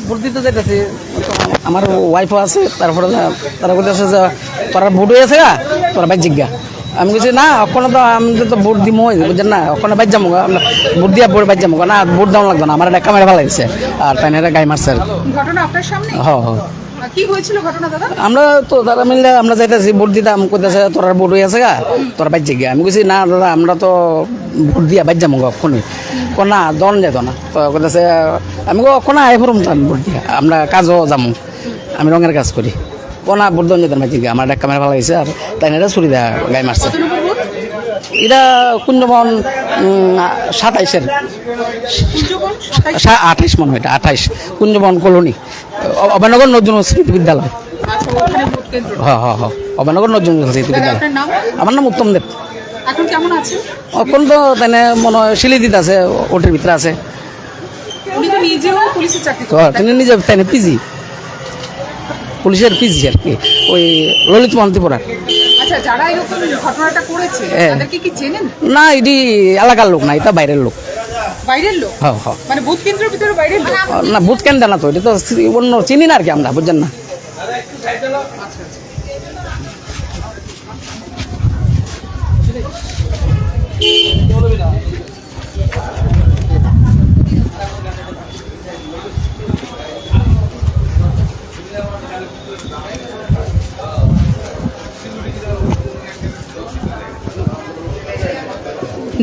Vote দিতে যাইতেছি, আমার ওয়াইফও আছে, তারপরে তারা বলতেছে যে তোরা ভোট হয়েছে গা, তোরা বাইর জিজ্ঞা। আমি বলছি না, ওখানে তো আমি তো ভোট দিব, বুঝছেন না, ওখানে বাইর যাবো, ভোট দিয়া ভোট বাইর যাবো না, ভোট দেওয়া লাগবে না, আমার একটা ক্যামেরা ভালো লাগছে আর তাই না গাই মারছে আর ঘটনা আপনার সামনে? হ্যাঁ। কি হয়েছিল ঘটনা দাদা? আমরা তো তারা মিললে আমরা যাইতেছি ভোট দিতাম, কইতেছে তোরা ভোট হয়ে আছে গা, তোরা বাইর জিজ্ঞা। আমি বলছি না দাদা, আমরা তো ভোট দিয়া বাইর যাবো ওখানে, না দন যেত না। তো কইতেছে আমি ওখানে আয় ফরম ভোট দিয়া, আমরা কাজও যাবো, আমি রঙের কাজ করি, কোনা ভোট দন যেতাম বাইর জিজ্ঞা। আমার একটা ক্যামেরা ভালো লাগছে আর তাই না ছুরি দেয়া গাই মারছে। এটা কুঞ্জবন 27-এর 28 মনে হয়, এটা 28 কুঞ্জবন কলোনি, অভয়নগর নজরুল স্মৃতি বিদ্যালয়। হ্যাঁ হ্যাঁ হ্যাঁ, অভয়নগর নজরুল স্মৃতি বিদ্যালয়। আমার নাম উত্তম দেব। এখন কেমন আছেন? এখন তো তাই মনে হয় শিলিদিত আছে, ওটির ভিতরে আছে। উনি তো নিজেও পুলিশের চাকরি তো তিনি নিজে তাই না পিজি, পুলিশের পিজি আর কি, ওই ললিত মহন্তিপুরার। আচ্ছা, যারা এরকম ঘটনাটা করেছে তাদেরকে কি চেনেন? না, এটি এলাকার লোক না, এটা বাইরের লোক। বাইরের লোক? হ্যাঁ হ্যাঁ। মানে বুথ কেন্দ্রের ভিতরে বাইরের লোক? না, বুথ কেন্দ্র না তো, এটা তো অন্য চিনি না আর কি আমরা, বুঝছেন না।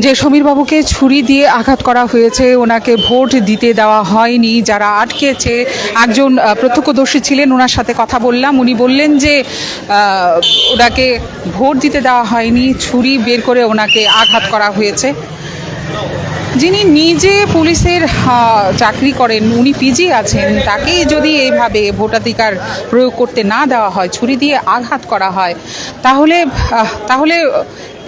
যে সমীরবাবুকে ছুরি দিয়ে আঘাত করা হয়েছে, ওনাকে ভোট দিতে দেওয়া হয়নি, যারা আটকেছে একজন প্রত্যক্ষদর্শী ছিলেন, ওনার সাথে কথা বললাম। উনি বললেন যে ওনাকে ভোট দিতে দেওয়া হয়নি, ছুরি বের করে ওনাকে আঘাত করা হয়েছে। যিনি নিজে পুলিশের চাকরি করেন, উনি পিজি আছেন, তাকেই যদি এইভাবে ভোটাধিকার প্রয়োগ করতে না দেওয়া হয়, ছুরি দিয়ে আঘাত করা হয়, তাহলে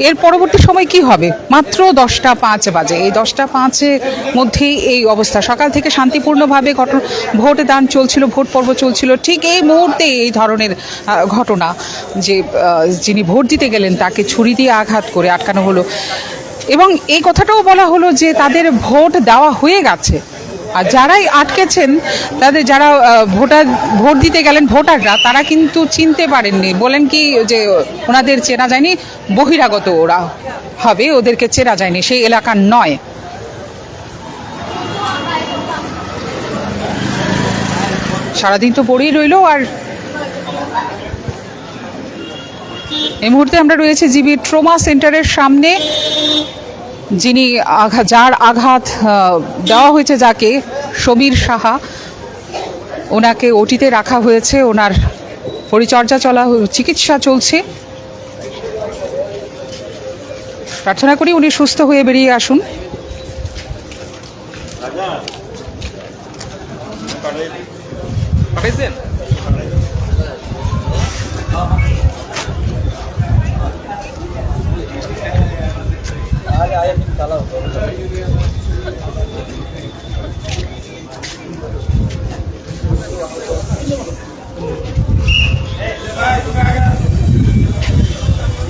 এর পরবর্তী সময় কি হবে? মাত্র 10টা 5 বাজে, এই 10টা 5-এর মধ্যেই এই অবস্থা। সকাল থেকে শান্তিপূর্ণভাবে ভোট দান চলছিল, ভোট পর্ব চলছিল, ঠিক এই মুহূর্তে এই ধরনের ঘটনা, যে যিনি ভোট দিতে গেলেন তাকে ছুরি দিয়ে আঘাত করে আটকানো হলো। এবং এই কথাটাও বলা হলো যে তাদের ভোট দেওয়া হয়ে গেছে, আর যারাই আটকেছেন তাদের, যারা ভোট দিতে গেলেন ভোটাররা, তারা কিন্তু চিনতে পারেননি। বলেন কি যে ওনাদের চেনা যায়নি, বহিরাগত ওরা হবে, ওদেরকে চেনা যায়নি, সেই এলাকার নয়। সারাদিন তো পড়েই রইল। আর এই মুহূর্তে আমরা রয়েছে জিবি ট্রমা সেন্টারের সামনে। যিনি যার আঘাত দেওয়া হয়েছে, যাকে সমীর সাহা, ওনাকে ওটিতে রাখা হয়েছে, ওনার পরিচর্যা চিকিৎসা চলছে। প্রার্থনা করি উনি সুস্থ হয়ে বেরিয়ে আসুন।